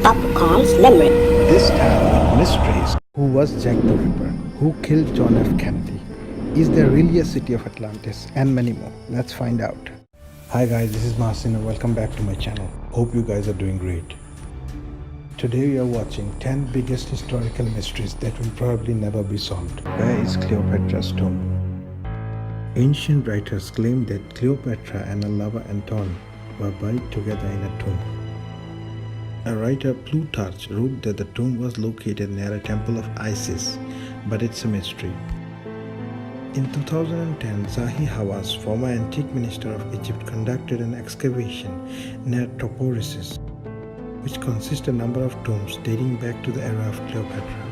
Bapukon's Limerick. This time with mysteries. Who was Jack the Ripper? Who killed John F. Kennedy? Is there really a city of Atlantis? And many more. Let's find out. Hi guys, this is Marcin and welcome back to my channel. Hope you guys are doing great. Today we are watching 10 biggest historical mysteries that will probably never be solved. Where is Cleopatra Stone? Ancient writers claim that Cleopatra and her lover Antony were buried together in a tomb. A writer Plutarch wrote that the tomb was located near a temple of Isis, but it's a mystery. In 2010, Zahi Hawass, former antique minister of Egypt, conducted an excavation near Toporis, which consists a number of tombs dating back to the era of Cleopatra.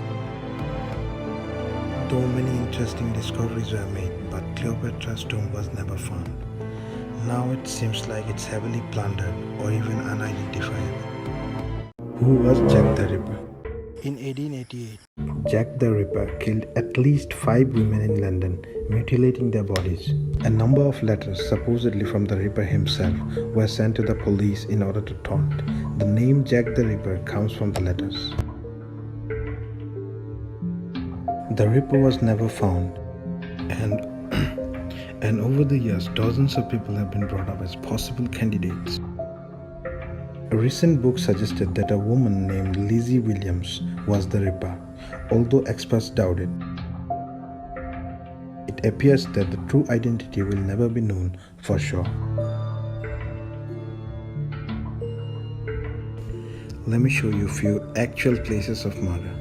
Though many interesting discoveries were made, but Cleopatra's tomb was never found. Now it seems like it's heavily plundered or even unidentifiable. Who was Jack the Ripper? In 1888, Jack the Ripper killed at least 5 women in London, mutilating their bodies. A number of letters, supposedly from the Ripper himself, were sent to the police in order to taunt. The name Jack the Ripper comes from the letters. The Ripper was never found, and over the years, dozens of people have been brought up as possible candidates. A recent book suggested that a woman named Lizzie Williams was the Ripper, although experts doubt it. It appears that the true identity will never be known for sure. Let me show you a few actual places of murder.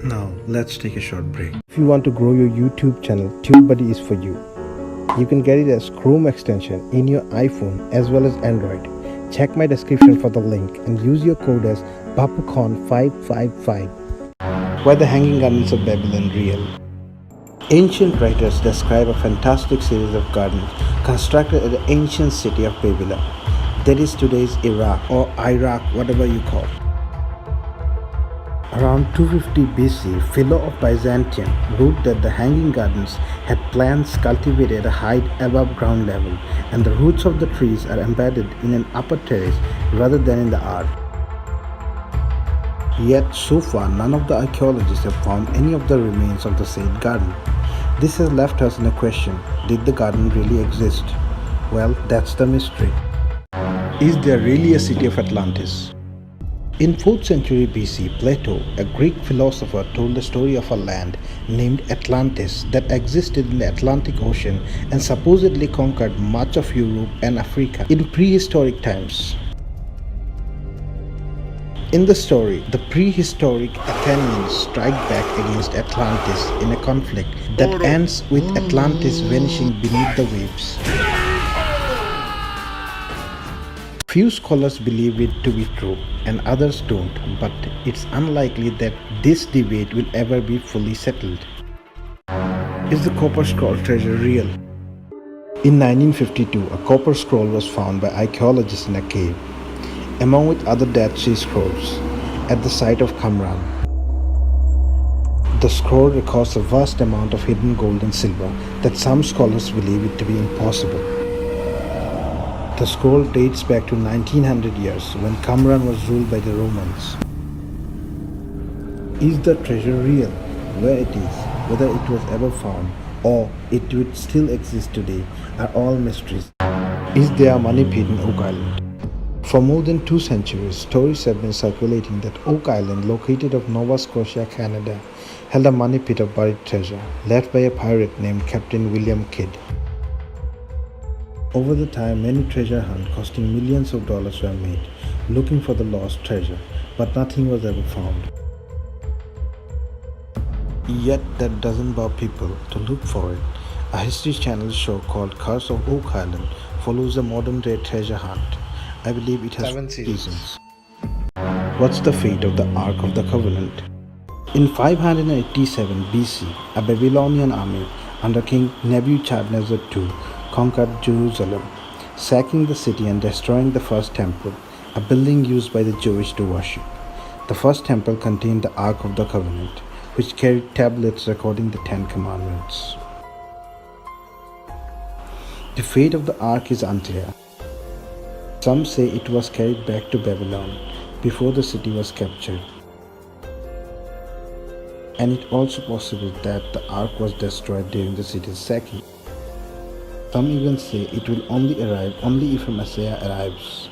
Now, let's take a short break. If you want to grow your YouTube channel, TubeBuddy is for you. You can get it as Chrome extension in your iPhone as well as Android. Check my description for the link and use your code as Bapukon 555. Were the Hanging Gardens of Babylon real? Ancient writers describe a fantastic series of gardens constructed at the ancient city of Babylon, that is today's Iraq or Iraq, whatever you call. Around 250 BC, Philo of Byzantium wrote that the Hanging Gardens had plants cultivated at a height above ground level, and the roots of the trees are embedded in an upper terrace rather than in the earth. Yet, so far, none of the archaeologists have found any of the remains of the said garden. This has left us in a question: did the garden really exist? Well, that's the mystery. Is there really a city of Atlantis? In 4th century BC, Plato, a Greek philosopher, told the story of a land named Atlantis that existed in the Atlantic Ocean and supposedly conquered much of Europe and Africa in prehistoric times. In the story, the prehistoric Athenians strike back against Atlantis in a conflict that ends with Atlantis vanishing beneath the waves. Few scholars believe it to be true and others don't, but it's unlikely that this debate will ever be fully settled. Is the copper scroll treasure real? In 1952, a copper scroll was found by archaeologists in a cave, along with other Dead Sea Scrolls, at the site of Qumran. The scroll records a vast amount of hidden gold and silver that some scholars believe it to be impossible. The scroll dates back to 1900 years when Qumran was ruled by the Romans. Is the treasure real? Where it is, whether it was ever found, or it would still exist today, are all mysteries. Is there money pit in Oak Island? For more than 2 centuries, stories have been circulating that Oak Island, located off Nova Scotia, Canada, held a money pit of buried treasure left by a pirate named Captain William Kidd. Over the time, many treasure hunts costing millions of dollars were made, looking for the lost treasure, but nothing was ever found. Yet that doesn't bother people to look for it. A History Channel show called Curse of Oak Island follows a modern-day treasure hunt. I believe it has 7 seasons. What's the fate of the Ark of the Covenant? In 587 BC, a Babylonian army under King Nebuchadnezzar II conquered Jerusalem, sacking the city and destroying the first temple, a building used by the Jewish to worship. The first temple contained the Ark of the Covenant, which carried tablets recording the 10 Commandments. The fate of the ark is unclear. Some say it was carried back to Babylon before the city was captured. And it also possible that the ark was destroyed during the city's sacking. Some even say it will only arrive only if a Messiah arrives.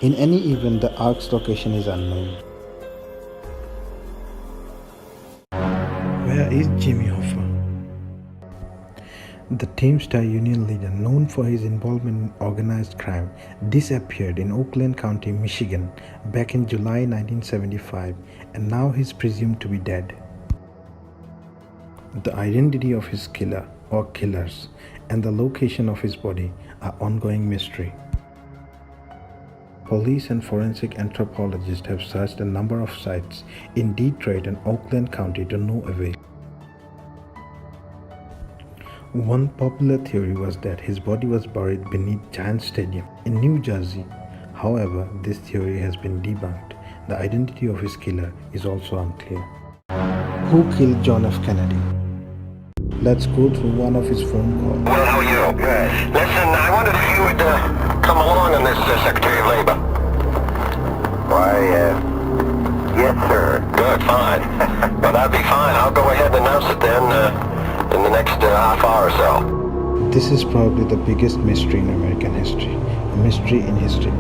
In any event, the ark's location is unknown. Where is Jimmy Hoffa? The Teamster Union leader, known for his involvement in organized crime, disappeared in Oakland County, Michigan back in July 1975, and now he is presumed to be dead. The identity of his killer or killers and the location of his body are ongoing mystery. Police and forensic anthropologists have searched a number of sites in Detroit and Oakland County to no avail. One popular theory was that his body was buried beneath Giants Stadium in New Jersey. However, this theory has been debunked. The identity of his killer is also unclear. Who killed John F. Kennedy? Let's go through one of his phone calls. Well, how are you? Good. Listen, I wondered if you would come along on this, Secretary of Labor. Why, yes, sir. Good, fine. Well, that'd be fine. I'll go ahead and announce it then in the next half hour or so. This is probably the biggest mystery in American history. A mystery in history.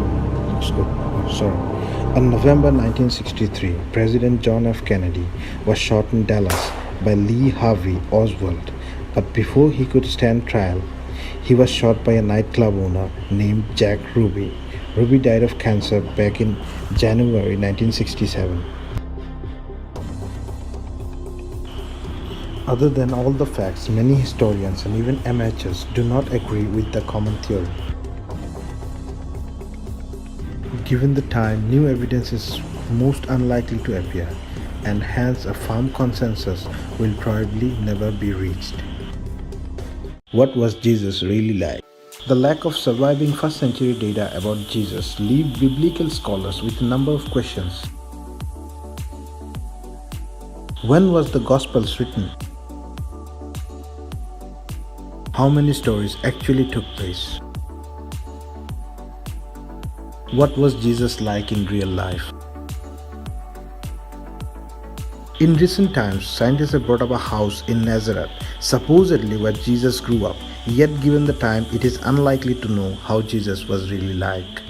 On November 1963, President John F. Kennedy was shot in Dallas by Lee Harvey Oswald, but before he could stand trial, he was shot by a nightclub owner named Jack Ruby. Ruby died of cancer back in January 1967. Other than all the facts, many historians and even amateurs do not agree with the common theory. Given the time, new evidence is most unlikely to appear, and hence a firm consensus will probably never be reached. What was Jesus really like? The lack of surviving first century data about Jesus leaves biblical scholars with a number of questions. When was the Gospels written? How many stories actually took place? What was Jesus like in real life? In recent times, scientists have brought up a house in Nazareth, supposedly where Jesus grew up, yet given the time, it is unlikely to know how Jesus was really like.